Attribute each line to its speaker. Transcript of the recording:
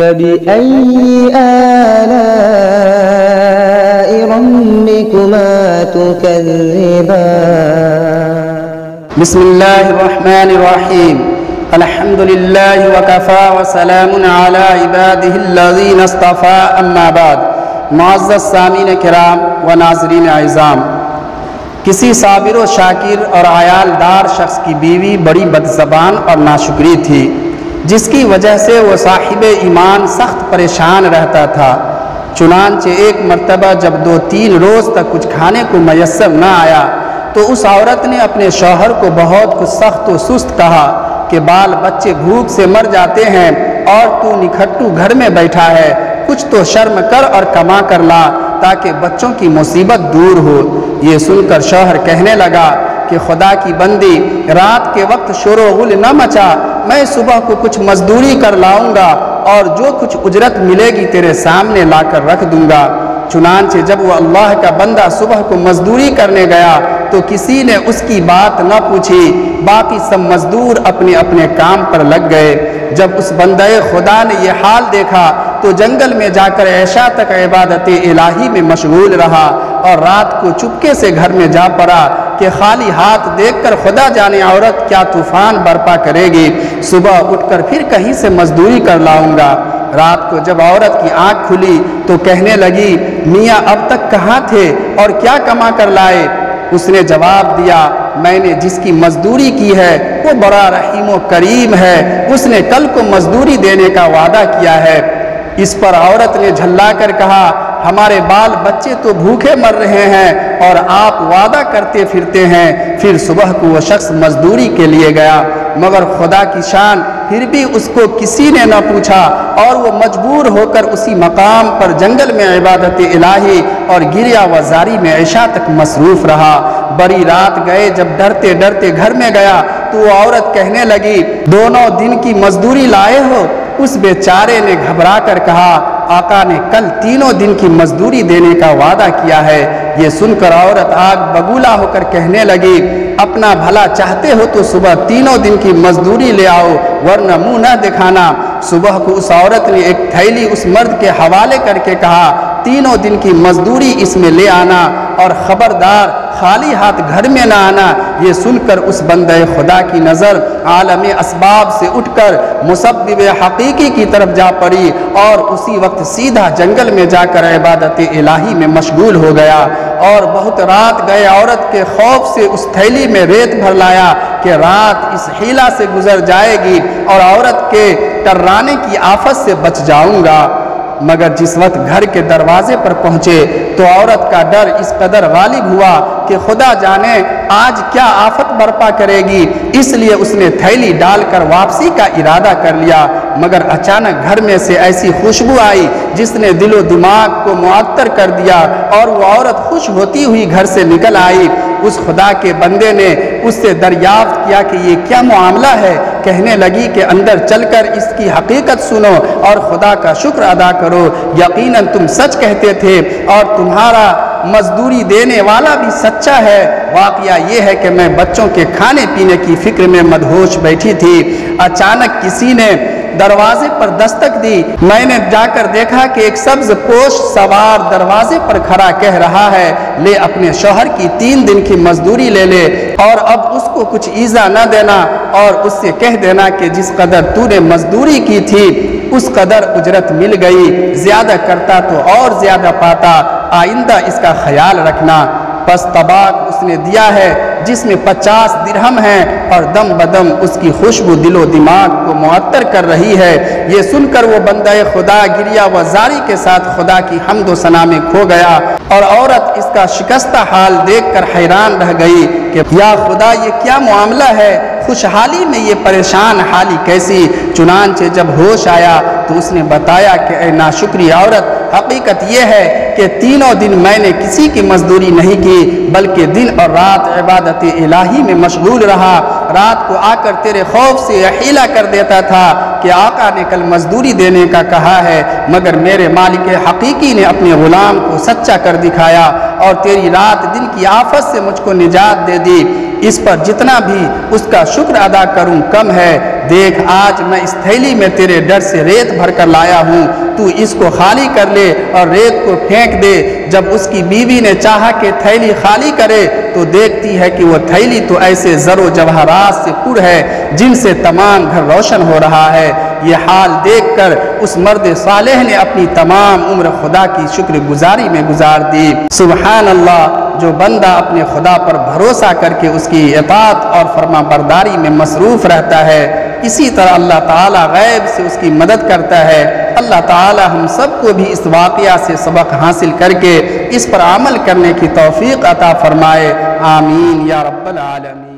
Speaker 1: فبأي آلاء ربكما تكذبان
Speaker 2: بسم الله الرحمن الرحيم الحمد لله وكفى وسلام على عباده الذين اصطفى اما بعد معزز سامعین کرام و ناظرین اعظام، کسی صابر و شاکر اور عیالدار شخص کی بیوی بڑی بدزبان اور ناشکری تھی، جس کی وجہ سے وہ صاحب ایمان سخت پریشان رہتا تھا۔ چنانچہ ایک مرتبہ جب 2-3 روز تک کچھ کھانے کو میسر نہ آیا تو اس عورت نے اپنے شوہر کو بہت کچھ سخت و سست کہا کہ بال بچے بھوک سے مر جاتے ہیں اور تو نکھٹو گھر میں بیٹھا ہے، کچھ تو شرم کر اور کما کر لا تاکہ بچوں کی مصیبت دور ہو۔ یہ سن کر شوہر کہنے لگا کہ خدا کی بندی، رات کے وقت شور و غل نہ مچا، میں صبح کو کچھ مزدوری کر لاؤں گا اور جو کچھ اجرت ملے گی تیرے سامنے لا کر رکھ دوں گا۔ چنانچہ جب وہ اللہ کا بندہ صبح کو مزدوری کرنے گیا تو کسی نے اس کی بات نہ پوچھی، باقی سب مزدور اپنے اپنے کام پر لگ گئے۔ جب اس بندہ خدا نے یہ حال دیکھا تو جنگل میں جا کر عشاء تک عبادت الہی میں مشغول رہا اور رات کو چپکے سے گھر میں جا پڑا کہ خالی ہاتھ دیکھ کر خدا جانے عورت کیا طوفان برپا کرے گی، صبح اٹھ کر پھر کہیں سے مزدوری کر لاؤں گا۔ رات کو جب عورت کی آنکھ کھلی تو کہنے لگی، میاں اب تک کہاں تھے اور کیا کما کر لائے؟ اس نے جواب دیا، میں نے جس کی مزدوری کی ہے وہ بڑا رحیم و کریم ہے، اس نے کل کو مزدوری دینے کا وعدہ کیا ہے۔ اس پر عورت نے جھلا کر کہا، ہمارے بال بچے تو بھوکے مر رہے ہیں اور آپ وعدہ کرتے پھرتے ہیں۔ پھر صبح کو وہ شخص مزدوری کے لیے گیا، مگر خدا کی شان پھر بھی اس کو کسی نے نہ پوچھا اور وہ مجبور ہو کر اسی مقام پر جنگل میں عبادت الہی اور گریہ و زاری میں عشاء تک مصروف رہا۔ بڑی رات گئے جب ڈرتے ڈرتے گھر میں گیا تو وہ عورت کہنے لگی، دونوں دن کی مزدوری لائے ہو؟ اس بیچارے نے گھبرا کر کہا، آقا نے کل 3 دن کی مزدوری دینے کا وعدہ کیا ہے۔ یہ سن کر عورت آگ بگولا ہو کر کہنے لگی، اپنا بھلا چاہتے ہو تو صبح 3 دن کی مزدوری لے آؤ ورنہ منہ نہ دکھانا۔ صبح کو اس عورت نے ایک تھیلی اس مرد کے حوالے کر کے کہا، 3 دن کی مزدوری اس میں لے آنا اور خبردار خالی ہاتھ گھر میں نہ آنا۔ یہ سن کر اس بندہ خدا کی نظر عالم اسباب سے اٹھ کر مسبب حقیقی کی طرف جا پڑی اور اسی وقت سیدھا جنگل میں جا کر عبادت الہی میں مشغول ہو گیا۔ اور بہت رات گئے عورت کے خوف سے اس تھیلی میں ریت بھر لایا کہ رات اس حیلہ سے گزر جائے گی اور عورت کے ٹرانے کی آفت سے بچ جاؤں گا۔ مگر جس وقت گھر کے دروازے پر پہنچے تو عورت کا ڈر اس قدر غالب ہوا کہ خدا جانے آج کیا آفت برپا کرے گی، اس لیے اس نے تھیلی ڈال کر واپسی کا ارادہ کر لیا۔ مگر اچانک گھر میں سے ایسی خوشبو آئی جس نے دل و دماغ کو معطر کر دیا اور وہ عورت خوش ہوتی ہوئی گھر سے نکل آئی۔ اس خدا کے بندے نے اس سے دریافت کیا کہ یہ کیا معاملہ ہے؟ کہنے لگی کہ اندر چل کر اس کی حقیقت سنو اور خدا کا شکر ادا کرو، یقیناً تم سچ کہتے تھے اور تمہارا مزدوری دینے والا بھی سچا ہے۔ واقعہ یہ ہے کہ میں بچوں کے کھانے پینے کی فکر میں مدہوش بیٹھی تھی، اچانک کسی نے دروازے پر دستک دی۔ میں نے جا کر دیکھا کہ ایک سبز پوش سوار دروازے پر کھڑا کہہ رہا ہے، لے اپنے شوہر کی 3 دن کی مزدوری لے لے اور اب اس کو کچھ ایذا نہ دینا اور اس سے کہہ دینا کہ جس قدر تو نے مزدوری کی تھی اس قدر اجرت مل گئی، زیادہ کرتا تو اور زیادہ پاتا، آئندہ اس کا خیال رکھنا۔ پس طباق اس نے دیا ہے جس میں 50 درہم ہیں اور دم بدم اس کی خوشبو دل و دماغ کو معطر کر رہی ہے۔ یہ سن کر وہ بندہ خدا گریہ و زاری کے ساتھ خدا کی حمد و ثنا میں کھو گیا اور عورت اس کا شکستہ حال دیکھ کر حیران رہ گئی کہ یا خدا یہ کیا معاملہ ہے، خوشحالی میں یہ پریشان حالی کیسی؟ چنانچہ جب ہوش آیا تو اس نے بتایا کہ اے ناشکری عورت، حقیقت یہ ہے کہ 3 دن میں نے کسی کی مزدوری نہیں کی بلکہ دن اور رات عبادت الہی میں مشغول رہا۔ رات کو آ کر تیرے خوف سے یہ حیلہ کر دیتا تھا کہ آقا نے کل مزدوری دینے کا کہا ہے، مگر میرے مالک حقیقی نے اپنے غلام کو سچا کر دکھایا اور تیری رات دن کی آفت سے مجھ کو نجات دے دی۔ اس پر جتنا بھی اس کا شکر ادا کروں کم ہے۔ دیکھ آج میں اس تھیلی میں تیرے ڈر سے ریت بھر کر لایا ہوں، تو اس کو خالی کر لے اور ریت کو پھینک دے۔ جب اس کی بیوی نے چاہا کہ تھیلی خالی کرے تو دیکھتی ہے کہ وہ تھیلی تو ایسے زر و جواہرات سے پر ہے جن سے تمام گھر روشن ہو رہا ہے۔ یہ حال دیکھ کر اس مرد صالح نے اپنی تمام عمر خدا کی شکر گزاری میں گزار دی۔ سبحان اللہ، جو بندہ اپنے خدا پر بھروسہ کر کے اس کی اطاعت اور فرما برداری میں مصروف رہتا ہے، اسی طرح اللہ تعالیٰ غیب سے اس کی مدد کرتا ہے۔ اللہ تعالیٰ ہم سب کو بھی اس واقعہ سے سبق حاصل کر کے اس پر عمل کرنے کی توفیق عطا فرمائے، آمین یا رب العالمین۔